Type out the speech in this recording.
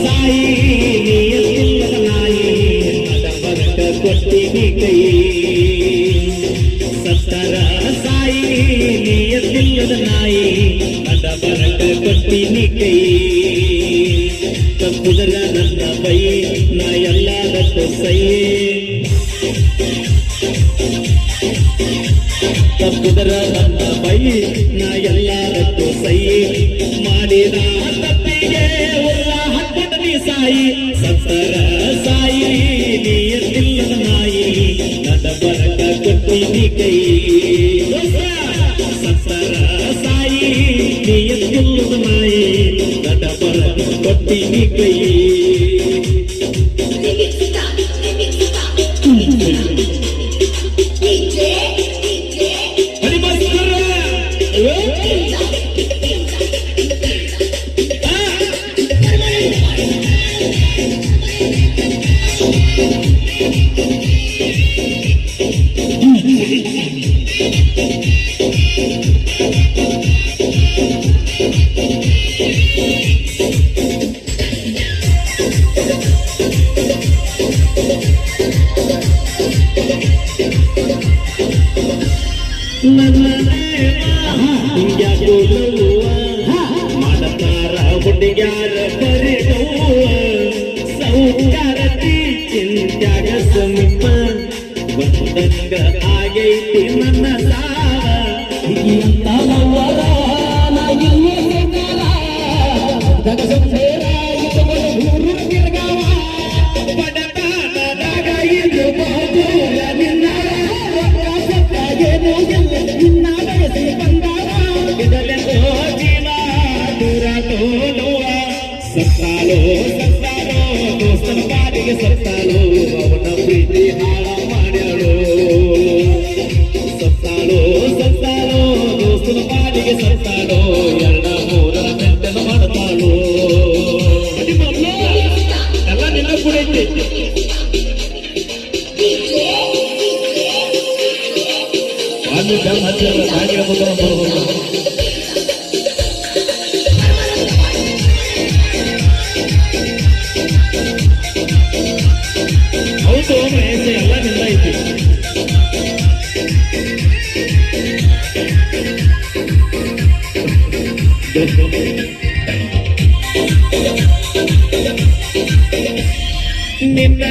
ಸಾಯಿ ನಾಯಿ ಮದಮರಕ ಕೊಟ್ಟಿನಿ ಕೈ ಸತ್ತರ ಸಾಯಿ ನಿಯತಿಲ್ಲದ ನಾಯಿ ಮದಮರಕ ಕೊಟ್ಟಿನಿ ಕೈ ತಪ್ಪುದರ ನನ್ನ ಬೈ ನಾ ಎಲ್ಲದಕ್ಕೂ ಸೈ ತಪ್ಪುದರ ನನ್ನ ಬೈ ನಾ ಎಲ್ಲದಕ್ಕೂ ಸೈ ಮಾಡಿದ ತಪ್ಪಿಗೆ ಸಾಯಿ ಸತ್ತರ ಸಾಯಿ ನಿಯತಿಲ್ಲದ ನಾಯಿ ನಡ ಬರಕ ಕೊಟ್ಟಿನಿ ಕೈ ಸತ್ತರ ಸಾಯಿ ನಿಯತಿಲ್ಲದ ನಾಯಿ ನಡ ಬರಕ ಕೊಟ್ಟಿನಿ ಕೈ ಮಾಡತಾರ ಹುಡುಗ್ಯಾರ ಪರಿಣೋವ ಸೌಕಾರತಿ ಚಿಂತ್ಯಾಗ ಸಮೀಪ ಬಂದಂಗ ಆಗೈತಿ ನನ್ನ ಸಾವ ಬಡತನದಾಗ ಇದು ಬಾಬುಲ ನಿನ್ನ ನಿನ್ನ ಬಯಸಿ ಬಂದಾರ ಇದಲೆಂದೋ ಜೀವ ದೂರ ತೋಡುವ ಸತ್ತಾಲೋ ಸತ್ತಾಲೋ ದೋಸ್ತನ ಬಾಡಿಗೆ ಸತ್ತಾಲೋ ಅವನ ಪ್ರೀತಿ ಹಾಳ ಮಾಡ್ಯಾಳೋ ಸತ್ತಾಲೋ ಸತ್ತಾಲೋ ದೋಸ್ತನ ಬಾಡಿಗೆ ಸತ್ತಾಲೋ ಎರಡ ಮೂರರ ಮೆಂಟನ ಮಾಡ್ತಾಳೋ ಎಲ್ಲ ನಿನ್ನ ಕೂಡ ಐತಿ ಹೌದು ಮಹೇಶ ಎಲ್ಲ ನಿಂದ ಐತಿ ನಿನ್ನ